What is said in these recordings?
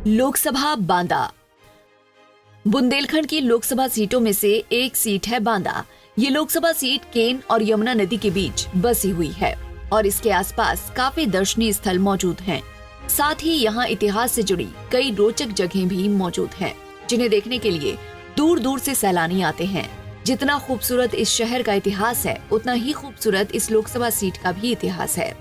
लोकसभा बांदा। बुंदेलखंड की लोकसभा सीटों में से एक सीट है बांदा। ये लोकसभा सीट केन और यमुना नदी के बीच बसी हुई है और इसके आसपास काफी दर्शनीय स्थल मौजूद हैं। साथ ही यहाँ इतिहास से जुड़ी कई रोचक जगहें भी मौजूद हैं, जिन्हें देखने के लिए दूर दूर से सैलानी आते हैं। जितना खूबसूरत इस शहर का इतिहास है, उतना ही खूबसूरत इस लोकसभा सीट का भी इतिहास है।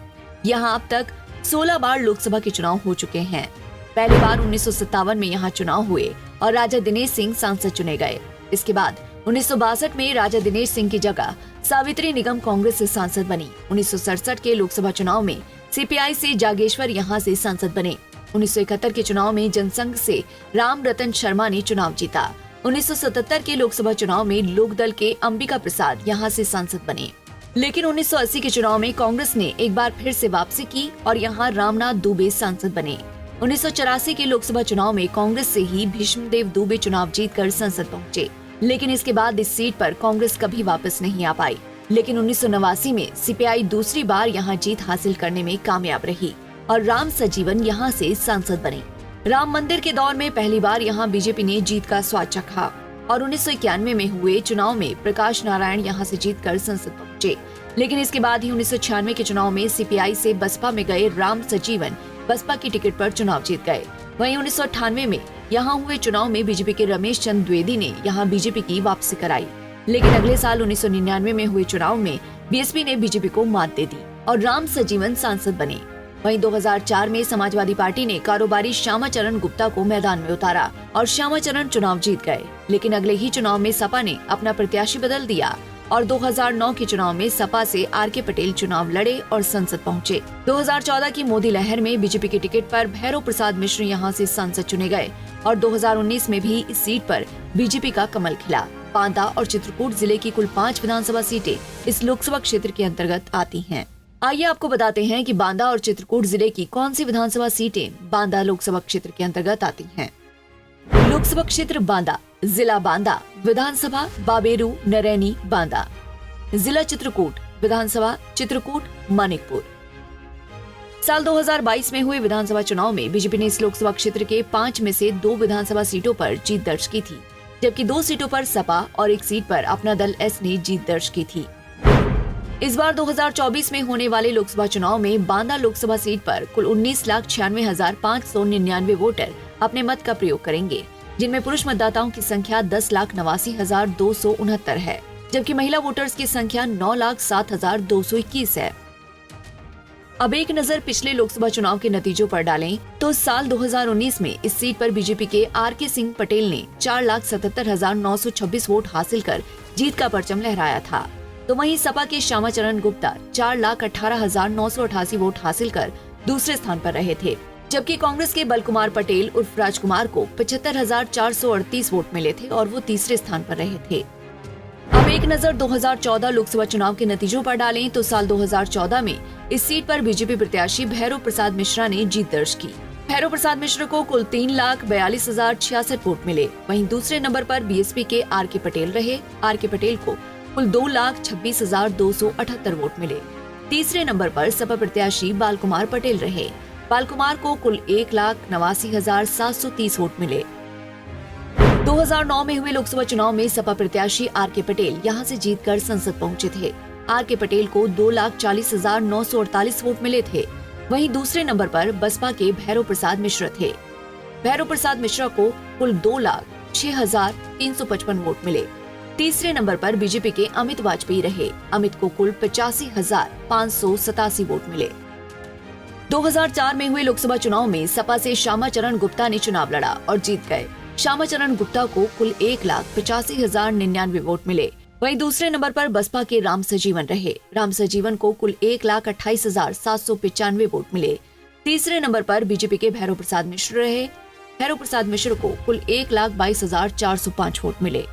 यहाँ अब तक 16 बार लोकसभा के चुनाव हो चुके हैं। पहली बार 1957 में यहाँ चुनाव हुए और राजा दिनेश सिंह सांसद चुने गए। इसके बाद 1962 में राजा दिनेश सिंह की जगह सावित्री निगम कांग्रेस से सांसद बनी। 1967 के लोकसभा चुनाव में सीपीआई से जागेश्वर यहाँ से सांसद बने। 1971 के चुनाव में जनसंघ से राम रतन शर्मा ने चुनाव जीता। 1977 के लोकसभा चुनाव में लोकदल के अंबिका प्रसाद यहाँ से सांसद बने। लेकिन 1980 के चुनाव में कांग्रेस ने एक बार फिर से वापसी की और यहाँ रामनाथ दुबे सांसद बने। 1984 के लोकसभा चुनाव में कांग्रेस से ही भीष्मदेव दुबे चुनाव जीतकर संसद पहुंचे, लेकिन इसके बाद इस सीट पर कांग्रेस कभी वापस नहीं आ पाई। लेकिन 1989 में सीपीआई दूसरी बार यहाँ जीत हासिल करने में कामयाब रही और राम सजीवन यहाँ से सांसद बने। राम मंदिर के दौर में पहली बार यहाँ बीजेपी ने जीत का स्वाद चखा और 1991 में हुए चुनाव में प्रकाश नारायण यहाँ से जीतकर संसद पहुंचे। लेकिन इसके बाद ही 1996 के चुनाव में सीपीआई से बसपा में गए राम सजीवन बसपा की टिकट पर चुनाव जीत गए। वहीं 1998 में यहाँ हुए चुनाव में बीजेपी के रमेश चंद्र द्विवेदी ने यहाँ बीजेपी की वापसी कराई। लेकिन अगले साल 1999 में हुए चुनाव में बीएसपी ने बीजेपी को मात दे दी और राम सजीवन सांसद बने। वहीं 2004 में समाजवादी पार्टी ने कारोबारी श्यामाचरण गुप्ता को मैदान में उतारा और श्यामाचरण चुनाव जीत गए। लेकिन अगले ही चुनाव में सपा ने अपना प्रत्याशी बदल दिया और 2009 के चुनाव में सपा से आर.के. पटेल चुनाव लड़े और संसद पहुंचे। 2014 की मोदी लहर में बीजेपी के टिकट पर भैरव प्रसाद मिश्र यहां से सांसद चुने गए और 2019 में भी इस सीट पर बीजेपी का कमल खिला। बांदा और चित्रकूट जिले की कुल 5 विधानसभा सीटें इस लोकसभा क्षेत्र के अंतर्गत आती हैं। आइए आपको बताते हैं कि बांदा और चित्रकूट जिले की कौन सी विधानसभा सीटें बांदा लोकसभा क्षेत्र के अंतर्गत आती हैं। लोकसभा क्षेत्र बांदा, जिला बांदा, विधानसभा बाबेरू नरैनी बांदा। जिला चित्रकूट, विधानसभा चित्रकूट मानिकपुर। साल 2022 में हुए विधानसभा चुनाव में बीजेपी ने इस लोकसभा क्षेत्र के 5 में से 2 विधानसभा सीटों पर जीत दर्ज की थी, जबकि 2 सीटों पर सपा और 1 सीट पर अपना दल एस ने जीत दर्ज की थी। इस बार 2024 में होने वाले लोकसभा चुनाव में बांदा लोकसभा सीट पर कुल 19,96,599 वोटर अपने मत का प्रयोग करेंगे, जिनमें पुरुष मतदाताओं की संख्या 10,89,269 है, जबकि महिला वोटर्स की संख्या 9,07,221 है। अब एक नजर पिछले लोकसभा चुनाव के नतीजों पर डालें तो साल 2019 में इस सीट पर बीजेपी के आर.के. सिंह पटेल ने 4,77,926 वोट हासिल कर जीत का परचम लहराया था। तो वहीं सपा के श्यामाचरण गुप्ता 4,18,988 वोट हासिल कर दूसरे स्थान पर रहे थे, जबकि कांग्रेस के बलकुमार पटेल उर्फ राजकुमार को 75,438 वोट मिले थे और वो तीसरे स्थान पर रहे थे। अब एक नजर 2014 लोकसभा चुनाव के नतीजों पर डालें तो साल 2014 में इस सीट पर बीजेपी प्रत्याशी भैरव प्रसाद मिश्रा ने जीत दर्ज की। भैरव प्रसाद मिश्र को कुल 3,42,066 वोट मिले। वहीं दूसरे नंबर पर बीएसपी के आर.के. पटेल रहे। आर.के. पटेल को कुल 2,26,278 वोट मिले। तीसरे नंबर पर सपा प्रत्याशी बालकुमार पटेल रहे। बालकुमार को कुल 1,89,730 वोट मिले। 2009 में हुए लोकसभा चुनाव में सपा प्रत्याशी आर.के. पटेल यहां से जीतकर संसद पहुंचे थे। आर.के. पटेल को 2,40,948 वोट मिले थे। वहीं दूसरे नंबर पर बसपा के भैरव प्रसाद मिश्र थे। भैरव प्रसाद मिश्रा को कुल 2,06,355 वोट मिले। तीसरे नंबर पर बीजेपी के अमित वाजपेयी रहे। अमित को कुल 85,587 वोट मिले। 2004 में हुए लोकसभा चुनाव में सपा से श्यामाचरण गुप्ता ने चुनाव लड़ा और जीत गए। श्यामाचरण गुप्ता को कुल 1,85,099 वोट मिले। वहीं दूसरे नंबर पर बसपा के राम सजीवन रहे। राम सजीवन को कुल 1,28,795 वोट मिले। तीसरे नंबर पर बीजेपी के भैरव प्रसाद मिश्र रहे। भैरव प्रसाद मिश्र को कुल 1,22,405 वोट मिले।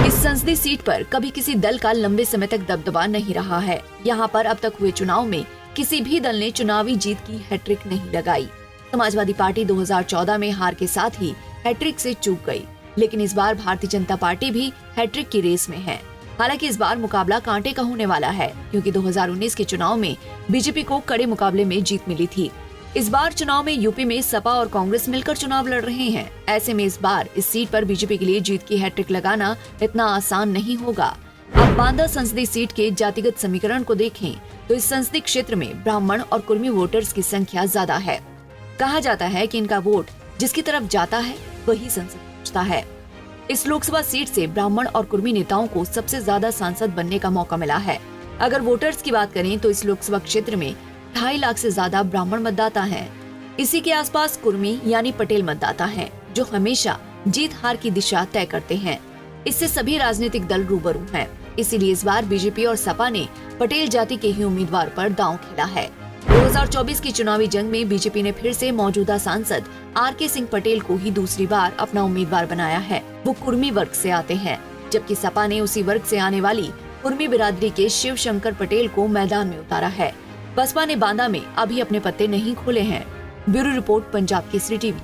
इस संसदीय सीट पर कभी किसी दल का लंबे समय तक दबदबा नहीं रहा है। यहाँ पर अब तक हुए चुनाव में किसी भी दल ने चुनावी जीत की हैट्रिक नहीं लगाई। समाजवादी पार्टी 2014 में हार के साथ ही हैट्रिक से चूक गई, लेकिन इस बार भारतीय जनता पार्टी भी हैट्रिक की रेस में है। हालांकि इस बार मुकाबला कांटे का होने वाला है, क्योंकि 2019 के चुनाव में बीजेपी को कड़े मुकाबले में जीत मिली थी। इस बार चुनाव में यूपी में सपा और कांग्रेस मिलकर चुनाव लड़ रहे हैं। ऐसे में इस बार इस सीट पर बीजेपी के लिए जीत की हैट्रिक लगाना इतना आसान नहीं होगा। अब बांदा संसदीय सीट के जातिगत समीकरण को देखें तो इस संसदीय क्षेत्र में ब्राह्मण और कुर्मी वोटर्स की संख्या ज्यादा है। कहा जाता है कि इनका वोट जिसकी तरफ जाता है वही संसद पहुंचता है। इस लोकसभा सीट से ब्राह्मण और कुर्मी नेताओं को सबसे ज्यादा सांसद बनने का मौका मिला है। अगर वोटर्स की बात करें तो इस लोकसभा क्षेत्र में 2.5 लाख से ज्यादा ब्राह्मण मतदाता हैं। इसी के आसपास कुर्मी यानी पटेल मतदाता हैं, जो हमेशा जीत हार की दिशा तय करते हैं। इससे सभी राजनीतिक दल रूबरू हैं। इसीलिए इस बार बीजेपी और सपा ने पटेल जाति के ही उम्मीदवार पर दांव खेला है। 2024 की चुनावी जंग में बीजेपी ने फिर से मौजूदा सांसद आर.के. सिंह पटेल को ही दूसरी बार अपना उम्मीदवार बनाया है। वो कुर्मी वर्ग से आते हैं, जबकि सपा ने उसी वर्ग से आने वाली कुर्मी बिरादरी के शिव शंकर पटेल को मैदान में उतारा है। बसपा ने बांदा में अभी अपने पत्ते नहीं खोले हैं। Bureau report, Punjab Kesari TV.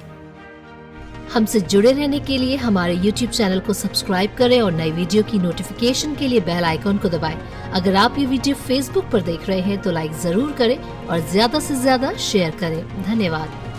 हमसे जुड़े रहने के लिए हमारे YouTube चैनल को सब्सक्राइब करें और नई वीडियो की नोटिफिकेशन के लिए बेल आइकॉन को दबाएं। अगर आप ये वीडियो Facebook पर देख रहे हैं तो लाइक जरूर करें और ज्यादा से ज्यादा शेयर करें। धन्यवाद।